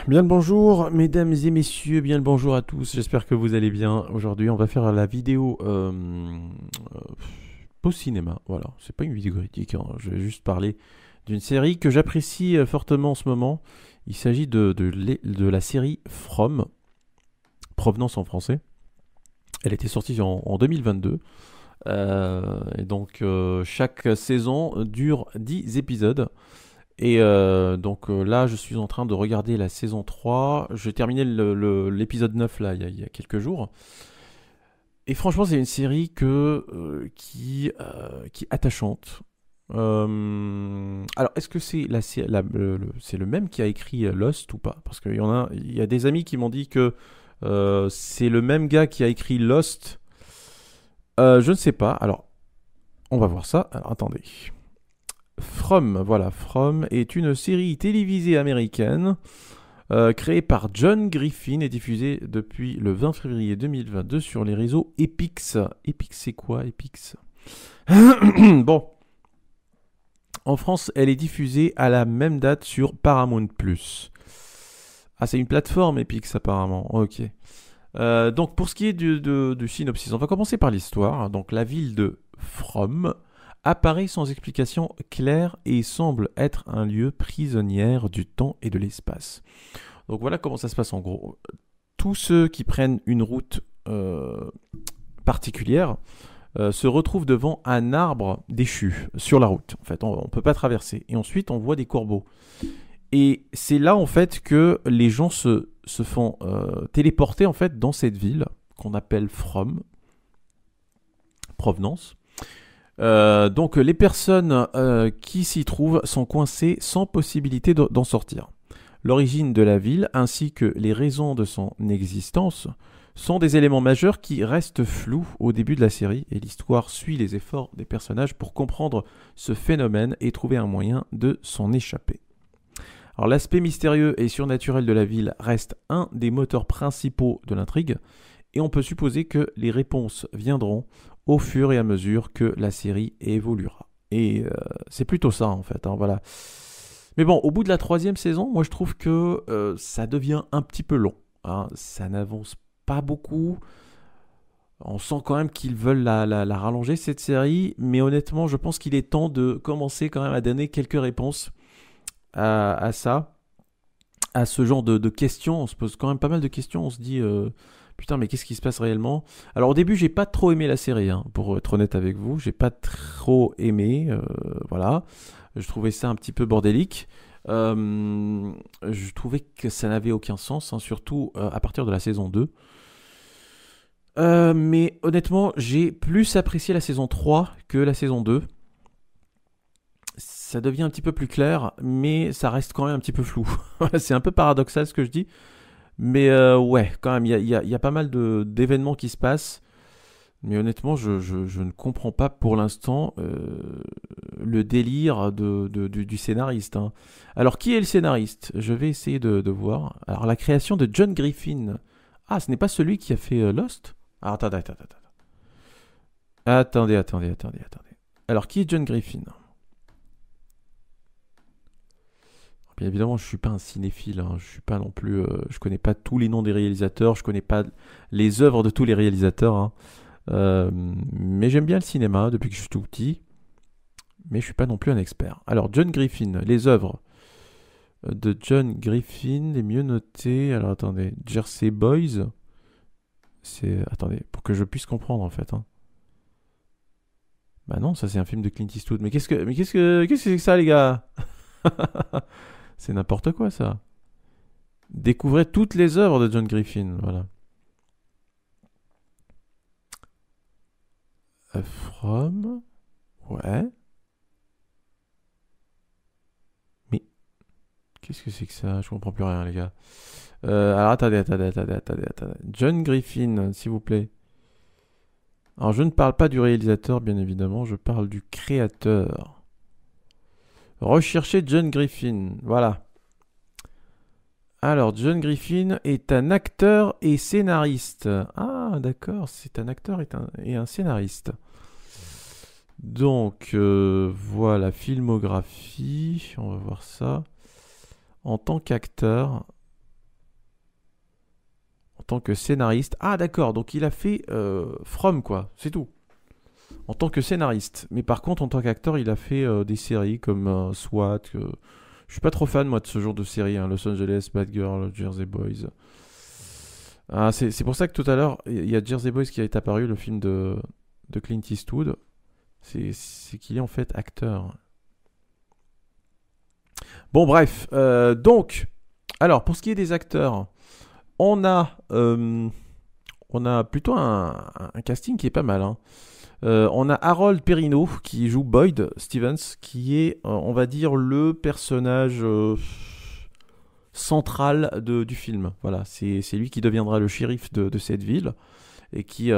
Bien le bonjour, mesdames et messieurs, bien le bonjour à tous. J'espère que vous allez bien. Aujourd'hui, on va faire la vidéo post-cinéma. Voilà, c'est pas une vidéo critique, hein. Je vais juste parler d'une série que j'apprécie fortement en ce moment. Il s'agit de la série From, Provenance en français. Elle était sortie en 2022. Et donc, chaque saison dure 10 épisodes. Et donc là, je suis en train de regarder la saison 3. J'ai terminé l'épisode 9 là, il y a quelques jours. Et franchement, c'est une série qui est attachante. Alors, est-ce que c'est le même qui a écrit Lost ou pas? Parce il y a des amis qui m'ont dit que c'est le même gars qui a écrit Lost. Je ne sais pas. Alors, on va voir ça. Alors, attendez. From est une série télévisée américaine créée par John Griffin et diffusée depuis le 20 février 2022 sur les réseaux Epix. Epix, c'est quoi Epix? Bon, en France, elle est diffusée à la même date sur Paramount+. Ah, c'est une plateforme Epix apparemment. Ok. Donc pour ce qui est du synopsis, on va commencer par l'histoire. Donc la ville de From apparaît sans explication claire et semble être un lieu prisonnière du temps et de l'espace. Donc voilà comment ça se passe en gros. Tous ceux qui prennent une route particulière se retrouvent devant un arbre déchu sur la route. En fait, on ne peut pas traverser. Et ensuite, on voit des corbeaux. Et c'est là en fait que les gens se font téléporter en fait dans cette ville qu'on appelle From, Provenance. Donc les personnes qui s'y trouvent sont coincées sans possibilité d'en sortir. L'origine de la ville ainsi que les raisons de son existence sont des éléments majeurs qui restent flous au début de la série et l'histoire suit les efforts des personnages pour comprendre ce phénomène et trouver un moyen de s'en échapper. Alors l'aspect mystérieux et surnaturel de la ville reste un des moteurs principaux de l'intrigue et on peut supposer que les réponses viendront au fur et à mesure que la série évoluera. Et c'est plutôt ça en fait, hein, voilà. Mais bon, au bout de la 3e saison, moi je trouve que ça devient un petit peu long, hein. Ça n'avance pas beaucoup. On sent quand même qu'ils veulent la rallonger cette série, mais honnêtement, je pense qu'il est temps de commencer quand même à donner quelques réponses à ça, à ce genre de questions. On se pose quand même pas mal de questions. On se dit putain, mais qu'est-ce qui se passe réellement? Alors au début, j'ai pas trop aimé la série, hein, pour être honnête avec vous. J'ai pas trop aimé. Voilà. Je trouvais ça un petit peu bordélique. Je trouvais que ça n'avait aucun sens, hein, surtout à partir de la saison 2. Mais honnêtement, j'ai plus apprécié la saison 3 que la saison 2. Ça devient un petit peu plus clair, mais ça reste quand même un petit peu flou. C'est un peu paradoxal ce que je dis. Mais ouais, quand même, il y a pas mal d'événements qui se passent. Mais honnêtement, je ne comprends pas pour l'instant le délire du scénariste, hein. Alors, qui est le scénariste? Je vais essayer de voir. Alors, la création de John Griffin. Ah, ce n'est pas celui qui a fait Lost? Ah, attendez. Attendez. Alors, qui est John Griffin? Bien évidemment, je suis pas un cinéphile, hein. Je suis pas non plus, je connais pas tous les noms des réalisateurs, je connais pas les œuvres de tous les réalisateurs, hein. Mais j'aime bien le cinéma depuis que je suis tout petit, mais je suis pas non plus un expert. Alors, John Griffin, les œuvres de John Griffin, les mieux notées. Alors, attendez, Jersey Boys, attendez, pour que je puisse comprendre en fait, hein. Bah non, ça c'est un film de Clint Eastwood. Qu'est-ce que c'est que ça, les gars? C'est n'importe quoi ça. Découvrez toutes les œuvres de John Griffin, voilà. From, ouais. Mais qu'est-ce que c'est que ça? Je comprends plus rien, les gars. Alors attendez. John Griffin, s'il vous plaît. Alors je ne parle pas du réalisateur, bien évidemment, je parle du créateur. Recherchez John Griffin, voilà. Alors, John Griffin est un acteur et scénariste. Ah, d'accord, c'est un acteur et un scénariste. Donc, voilà, filmographie, on va voir ça. En tant qu'acteur, en tant que scénariste. Ah d'accord, donc il a fait From quoi, c'est tout. En tant que scénariste. Mais par contre, en tant qu'acteur, il a fait des séries comme SWAT. Je suis pas trop fan moi de ce genre de série, hein. Los Angeles, Bad Girl, Jersey Boys. Ah, c'est pour ça que tout à l'heure, il y a Jersey Boys qui est apparu, le film de Clint Eastwood. C'est qu'il est en fait acteur. Bon bref, donc, alors pour ce qui est des acteurs, on a, euh, on a plutôt un casting qui est pas mal, hein. On a Harold Perrineau qui joue Boyd Stevens, qui est, on va dire, le personnage central du film. Voilà, c'est lui qui deviendra le shérif de cette ville et qui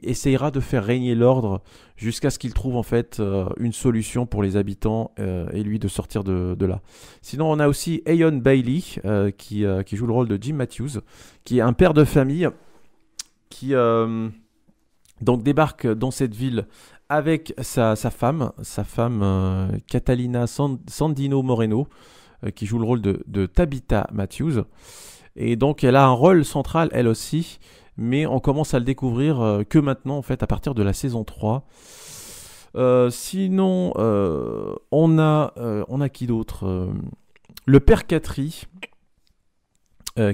essayera de faire régner l'ordre jusqu'à ce qu'il trouve en fait une solution pour les habitants et lui de sortir de là. Sinon, on a aussi Eion Bailey qui joue le rôle de Jim Matthews, qui est un père de famille qui donc débarque dans cette ville avec sa femme Catalina Sandino Moreno, qui joue le rôle de Tabitha Matthews. Et donc elle a un rôle central elle aussi, mais on commence à le découvrir que maintenant en fait à partir de la saison 3. Sinon, on a qui d'autre, le père Katri,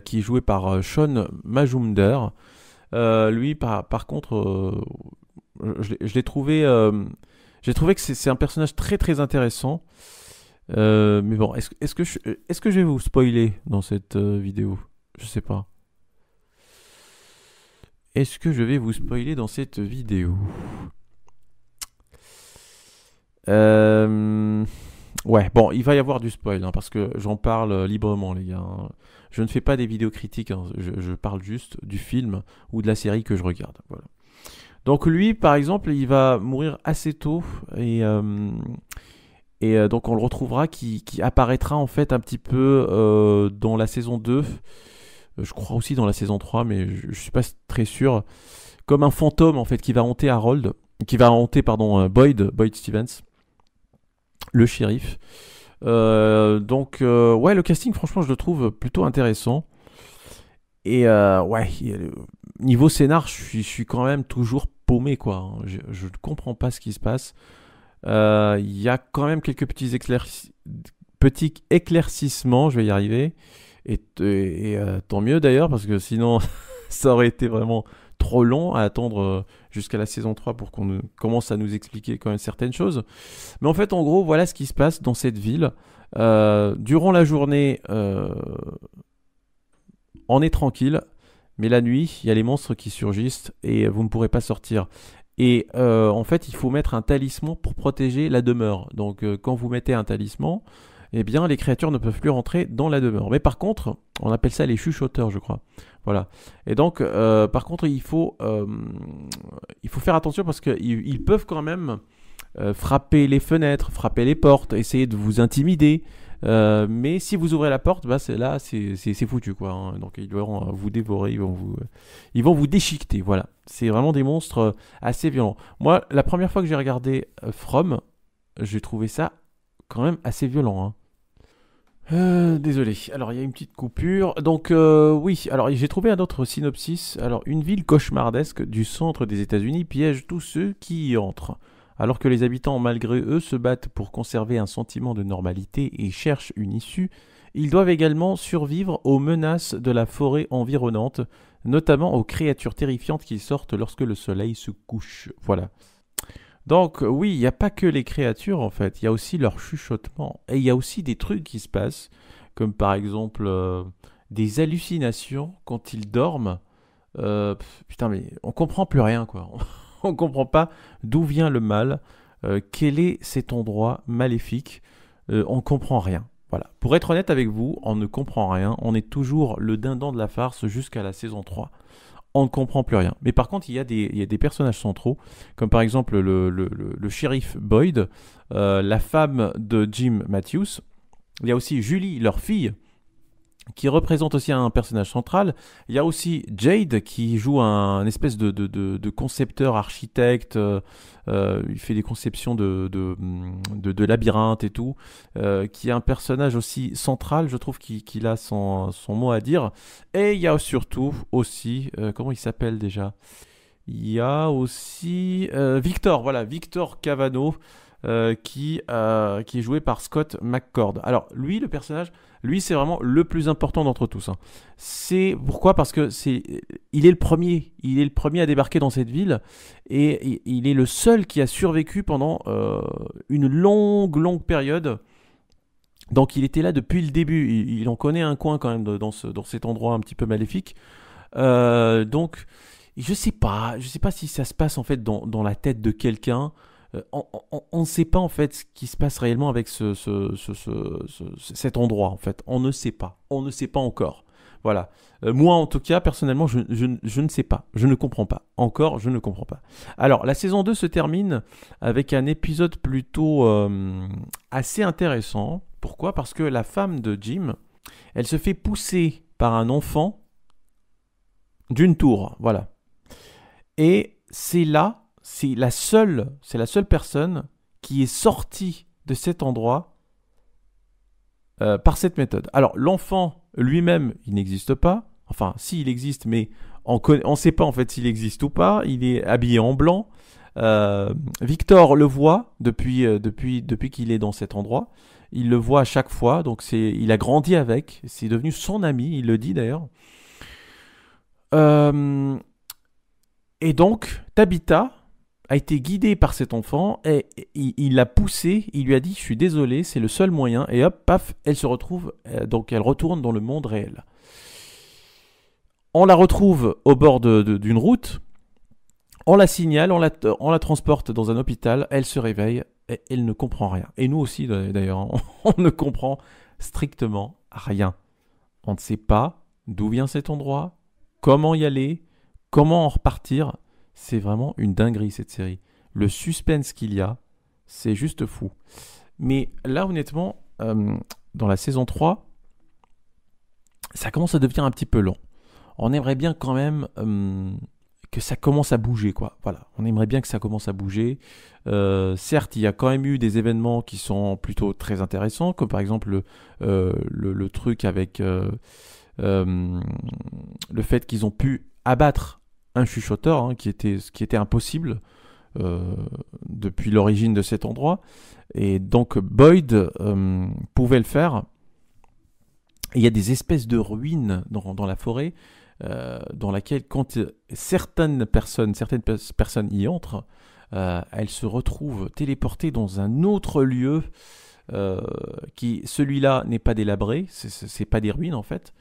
qui est joué par Sean Majumder. Lui, par contre, je l'ai trouvé, j'ai trouvé que c'est un personnage très très intéressant. Mais bon, est-ce que je vais vous spoiler dans cette vidéo? Je sais pas. Est-ce que je vais vous spoiler dans cette vidéo? Ouais, bon, il va y avoir du spoil, hein, parce que j'en parle librement, les gars, hein. Je ne fais pas des vidéos critiques, hein, je parle juste du film ou de la série que je regarde. Voilà. Donc lui, par exemple, il va mourir assez tôt et donc on le retrouvera qui apparaîtra en fait un petit peu dans la saison 2, je crois aussi dans la saison 3, mais je suis pas très sûr, comme un fantôme en fait qui va hanter Boyd Stevens, le shérif. Donc ouais, le casting franchement je le trouve plutôt intéressant. Et ouais, niveau scénar, je suis quand même toujours paumé quoi, hein. Je ne comprends pas ce qui se passe. Il y a quand même quelques petits éclaircissements, je vais y arriver. Et tant mieux d'ailleurs, parce que sinon ça aurait été vraiment trop long à attendre jusqu'à la saison 3 pour qu'on commence à nous expliquer quand même certaines choses. Mais en fait, en gros, voilà ce qui se passe dans cette ville. Durant la journée, on est tranquille, mais la nuit, il y a les monstres qui surgissent et vous ne pourrez pas sortir. Et en fait, il faut mettre un talisman pour protéger la demeure. Donc, quand vous mettez un talisman, eh bien, les créatures ne peuvent plus rentrer dans la demeure. Mais par contre, on appelle ça les chuchoteurs, je crois. Voilà. Et donc, par contre, il faut faire attention parce qu'ils peuvent quand même frapper les fenêtres, frapper les portes, essayer de vous intimider. Mais si vous ouvrez la porte, bah c'est foutu quoi, hein. Donc ils vont vous dévorer, ils vont vous déchiqueter. Voilà, c'est vraiment des monstres assez violents. Moi, la première fois que j'ai regardé From, j'ai trouvé ça quand même assez violent, hein. Désolé. Alors il y a une petite coupure. Donc oui. Alors j'ai trouvé un autre synopsis. Alors une ville cauchemardesque du centre des États-Unis piège tous ceux qui y entrent. Alors que les habitants, malgré eux, se battent pour conserver un sentiment de normalité et cherchent une issue, ils doivent également survivre aux menaces de la forêt environnante, notamment aux créatures terrifiantes qui sortent lorsque le soleil se couche. Voilà. Donc oui, il n'y a pas que les créatures en fait, il y a aussi leur chuchotement. Et il y a aussi des trucs qui se passent, comme par exemple des hallucinations quand ils dorment. Putain mais on comprend plus rien quoi. On comprend pas d'où vient le mal, quel est cet endroit maléfique, on comprend rien. Voilà. Pour être honnête avec vous, on ne comprend rien, on est toujours le dindon de la farce jusqu'à la saison 3. On ne comprend plus rien. Mais par contre, il y a des personnages centraux, comme par exemple le shérif Boyd, la femme de Jim Matthews. Il y a aussi Julie, leur fille, qui représente aussi un personnage central. Il y a aussi Jade qui joue un espèce de concepteur, architecte. Il fait des conceptions de labyrinthes et tout. Qui est un personnage aussi central, je trouve, qu'il a son mot à dire. Et il y a surtout aussi, comment il s'appelle déjà? Il y a aussi Victor, voilà, Victor Cavano, qui est joué par Scott McCord. Alors, lui, le personnage, lui, c'est vraiment le plus important d'entre tous, hein. C'est pourquoi? Parce que il est le premier à débarquer dans cette ville et il est le seul qui a survécu pendant une longue période. Donc, il était là depuis le début. Il en connaît un coin quand même dans cet endroit un petit peu maléfique. Donc, je sais pas si ça se passe en fait dans la tête de quelqu'un. On ne sait pas en fait ce qui se passe réellement avec cet endroit en fait. On ne sait pas. On ne sait pas encore. Voilà. Moi en tout cas, personnellement, je ne sais pas. Je ne comprends pas. Encore, je ne comprends pas. Alors, la saison 2 se termine avec un épisode plutôt assez intéressant. Pourquoi? Parce que la femme de Jim, elle se fait pousser par un enfant d'une tour. Voilà. Et c'est la seule personne qui est sortie de cet endroit par cette méthode. Alors, l'enfant lui-même, il n'existe pas. Enfin, si, il existe, mais on ne sait pas en fait s'il existe ou pas. Il est habillé en blanc. Victor le voit depuis qu'il est dans cet endroit. Il le voit à chaque fois. Donc, il a grandi avec. C'est devenu son ami, il le dit d'ailleurs. Et donc, Tabitha a été guidée par cet enfant et il l'a poussé, il lui a dit « Je suis désolé, c'est le seul moyen » et hop, paf, elle se retrouve, donc elle retourne dans le monde réel. On la retrouve au bord d'une route, on la signale, on la transporte dans un hôpital, elle se réveille et elle ne comprend rien. Et nous aussi d'ailleurs, on ne comprend strictement rien. On ne sait pas d'où vient cet endroit, comment y aller, comment en repartir. C'est vraiment une dinguerie cette série. Le suspense qu'il y a, c'est juste fou. Mais là, honnêtement, dans la saison 3, ça commence à devenir un petit peu long. On aimerait bien quand même que ça commence à bouger, quoi. Voilà, on aimerait bien que ça commence à bouger. Certes, il y a quand même eu des événements qui sont plutôt très intéressants, comme par exemple le truc avec le fait qu'ils ont pu abattre un chuchoteur, hein, ce qui était impossible depuis l'origine de cet endroit. Et donc Boyd pouvait le faire. Et il y a des espèces de ruines dans la forêt dans laquelle quand certaines personnes y entrent, elles se retrouvent téléportées dans un autre lieu qui, celui-là, n'est pas délabré, c'est pas des ruines en fait.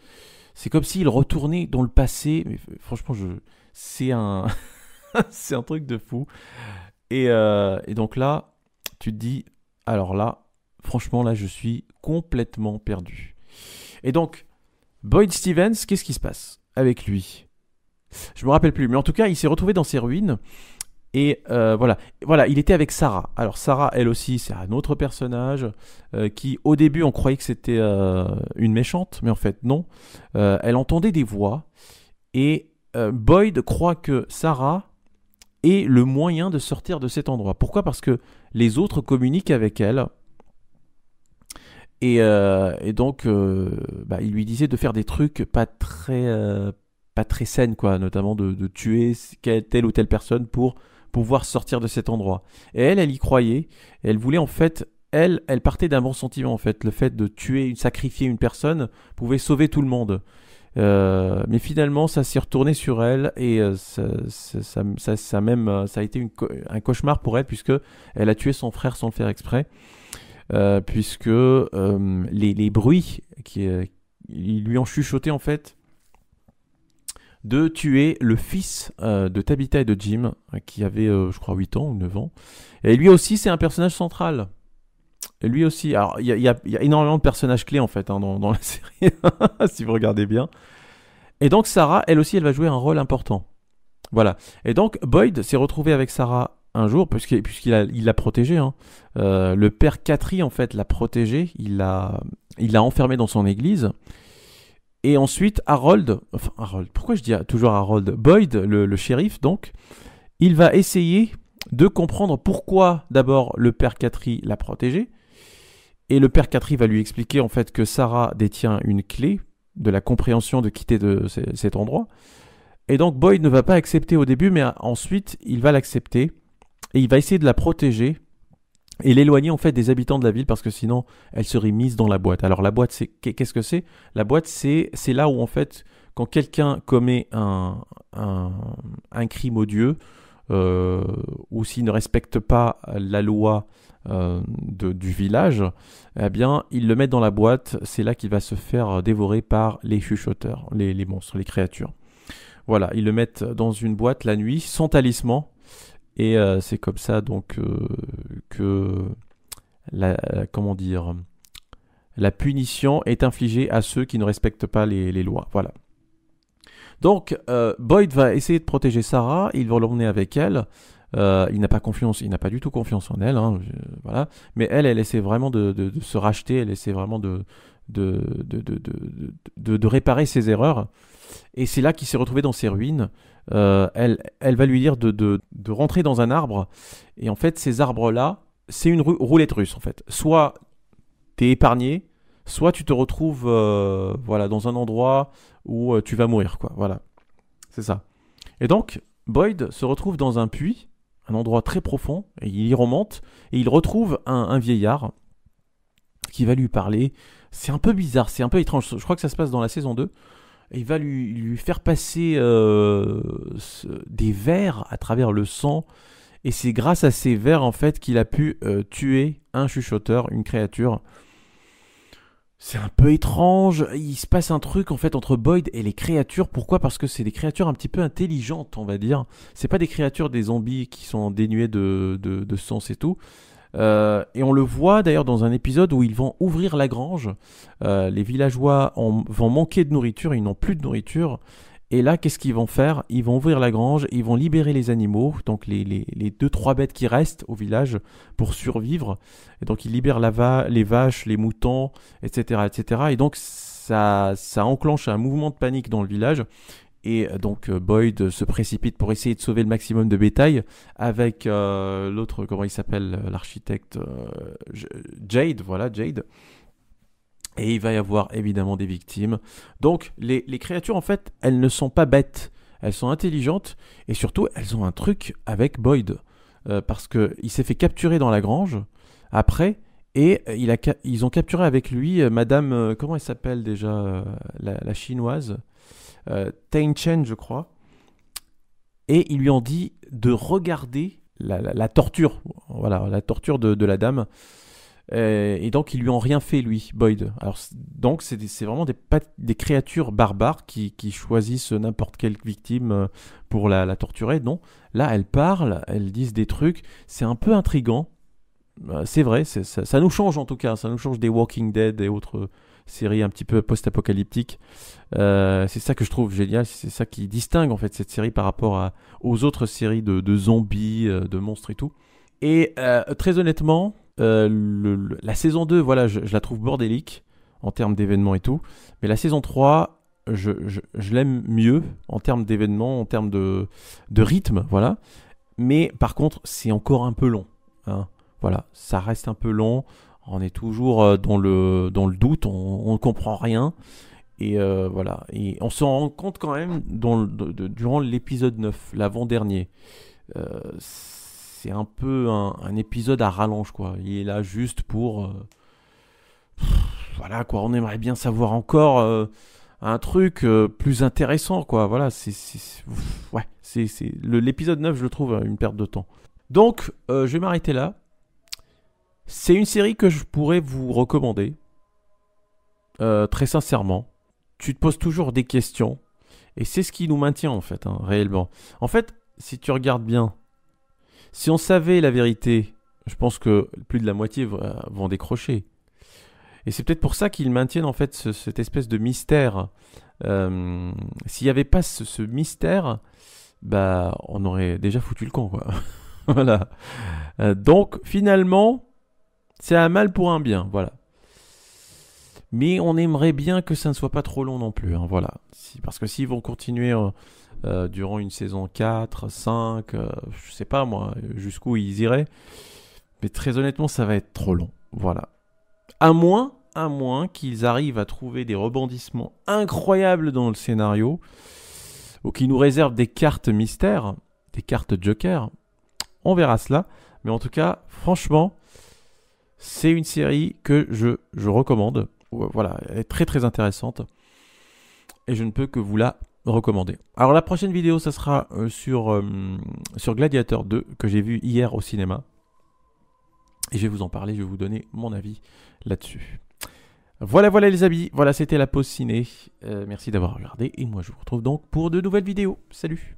C'est comme s'ils retournaient dans le passé. Mais franchement, c'est un c'est un truc de fou. Et donc là, tu te dis, alors là, franchement, là, je suis complètement perdu. Et donc, Boyd Stevens, qu'est-ce qui se passe avec lui? Je me rappelle plus, mais en tout cas, il s'est retrouvé dans ces ruines. Et voilà, il était avec Sarah. Alors Sarah, elle aussi, c'est un autre personnage qui, au début, on croyait que c'était une méchante, mais en fait non. Elle entendait des voix et Boyd croit que Sarah est le moyen de sortir de cet endroit. Pourquoi? Parce que les autres communiquent avec elle. Et donc, il lui disait de faire des trucs pas très saines, quoi, notamment de tuer telle ou telle personne pour pouvoir sortir de cet endroit. Et elle y croyait. Et elle voulait en fait, elle partait d'un bon sentiment en fait. Le fait de sacrifier une personne pouvait sauver tout le monde. Mais finalement, ça s'est retourné sur elle et ça a été un cauchemar pour elle puisque elle a tué son frère sans le faire exprès. Puisque les bruits ils lui ont chuchoté en fait de tuer le fils de Tabitha et de Jim qui avait je crois 8 ans ou 9 ans, et lui aussi c'est un personnage central, et lui aussi, alors il y a énormément de personnages clés en fait dans la série si vous regardez bien, et donc Sarah elle aussi elle va jouer un rôle important, voilà. Et donc Boyd s'est retrouvé avec Sarah un jour, puisqu'il l'a protégé, hein. Le père Catry en fait l'a protégé, il l'a enfermé dans son église, Et ensuite, Harold, pourquoi je dis toujours Harold? Boyd, le shérif, donc, il va essayer de comprendre pourquoi, d'abord, le père Catry l'a protégé. Et le père Catry va lui expliquer, en fait, que Sarah détient une clé de la compréhension de quitter cet endroit. Et donc, Boyd ne va pas accepter au début, mais ensuite, il va l'accepter. Et il va essayer de la protéger et l'éloigner, en fait, des habitants de la ville, parce que sinon, elle serait mise dans la boîte. Alors, la boîte, qu'est-ce que c'est? La boîte, c'est là où, en fait, quand quelqu'un commet un crime odieux, ou s'il ne respecte pas la loi du village, eh bien, ils le mettent dans la boîte. C'est là qu'il va se faire dévorer par les chuchoteurs, les monstres, les créatures. Voilà, ils le mettent dans une boîte la nuit, sans talisman. Et c'est comme ça donc que comment dire, la punition est infligée à ceux qui ne respectent pas les lois. Voilà. Donc Boyd va essayer de protéger Sarah. Il va l'emmener avec elle. Il n'a pas du tout confiance en elle. Hein, voilà. Mais elle essaie vraiment de se racheter. Elle essaie vraiment de réparer ses erreurs. Et c'est là qu'il s'est retrouvé dans ses ruines. Elle va lui dire de rentrer dans un arbre. Et en fait, ces arbres-là, c'est une roulette russe, en fait. Soit t'es épargné, soit tu te retrouves voilà, dans un endroit où tu vas mourir, quoi. Voilà, c'est ça. Et donc, Boyd se retrouve dans un puits, un endroit très profond, et il y remonte, et il retrouve un vieillard qui va lui parler. C'est un peu bizarre, c'est un peu étrange. Je crois que ça se passe dans la saison 2. Et il va lui faire passer des vers à travers le sang. Et c'est grâce à ces vers, en fait, qu'il a pu tuer un chuchoteur, une créature. C'est un peu étrange. Il se passe un truc, en fait, entre Boyd et les créatures. Pourquoi? Parce que c'est des créatures un petit peu intelligentes, on va dire. C'est pas des créatures, des zombies qui sont dénuées de sens et tout. Et on le voit d'ailleurs dans un épisode où ils vont ouvrir la grange. Les villageois vont manquer de nourriture, ils n'ont plus de nourriture. Et là, qu'est-ce qu'ils vont faire? Ils vont ouvrir la grange, ils vont libérer les animaux, donc les 2-3 bêtes qui restent au village pour survivre. Et donc ils libèrent les vaches, les moutons, etc., etc. Et donc ça enclenche un mouvement de panique dans le village. Et donc Boyd se précipite pour essayer de sauver le maximum de bétail avec l'autre, comment il s'appelle, l'architecte Jade, voilà, Jade. Et il va y avoir évidemment des victimes. Donc les créatures, en fait, elles ne sont pas bêtes, elles sont intelligentes et surtout elles ont un truc avec Boyd. Parce qu'il s'est fait capturer dans la grange après et ils ont capturé avec lui Madame, comment elle s'appelle déjà, la chinoise Tain Chen, je crois, et ils lui ont dit de regarder la torture, voilà, la torture de la dame, et donc ils lui ont rien fait, lui, Boyd. Alors, donc c'est vraiment des créatures barbares qui choisissent n'importe quelle victime pour la torturer. Non, là elles parlent, elles disent des trucs, c'est un peu intriguant. C'est vrai, ça nous change en tout cas, ça nous change des Walking Dead et autres séries un petit peu post-apocalyptiques. C'est ça que je trouve génial, c'est ça qui distingue en fait cette série par rapport aux autres séries de zombies, de monstres et tout. Et très honnêtement, la saison 2, voilà, je la trouve bordélique en termes d'événements et tout, mais la saison 3, je l'aime mieux en termes d'événements, en termes de rythme, voilà. Mais par contre, c'est encore un peu long, hein. Voilà, ça reste un peu long. On est toujours dans le doute, on ne comprend rien. Et voilà. Et on s'en rend compte quand même durant l'épisode 9, l'avant-dernier. C'est un peu un épisode à rallonge, quoi. Il est là juste pour... voilà, quoi. On aimerait bien savoir encore un truc plus intéressant, quoi. Voilà, l'épisode 9, je le trouve une perte de temps. Donc, je vais m'arrêter là. C'est une série que je pourrais vous recommander, très sincèrement. Tu te poses toujours des questions, et c'est ce qui nous maintient en fait, hein, réellement. En fait, si tu regardes bien, si on savait la vérité, je pense que plus de la moitié vont décrocher. Et c'est peut-être pour ça qu'ils maintiennent en fait cette espèce de mystère. S'il n'y avait pas ce mystère, bah, on aurait déjà foutu le camp, quoi. Voilà. Donc, finalement... c'est un mal pour un bien, voilà. Mais on aimerait bien que ça ne soit pas trop long non plus, hein, voilà. Parce que s'ils vont continuer durant une saison 4, 5, je sais pas moi, jusqu'où ils iraient. Mais très honnêtement, ça va être trop long. Voilà. À moins qu'ils arrivent à trouver des rebondissements incroyables dans le scénario, ou qu'ils nous réservent des cartes mystères, des cartes Joker. On verra cela. Mais en tout cas, franchement, c'est une série que je recommande. Voilà, elle est très très intéressante. Et je ne peux que vous la recommander. Alors la prochaine vidéo, ça sera sur Gladiator 2, que j'ai vu hier au cinéma. Et je vais vous en parler, je vais vous donner mon avis là-dessus. Voilà les amis, voilà c'était la pause ciné. Merci d'avoir regardé et moi je vous retrouve donc pour de nouvelles vidéos. Salut!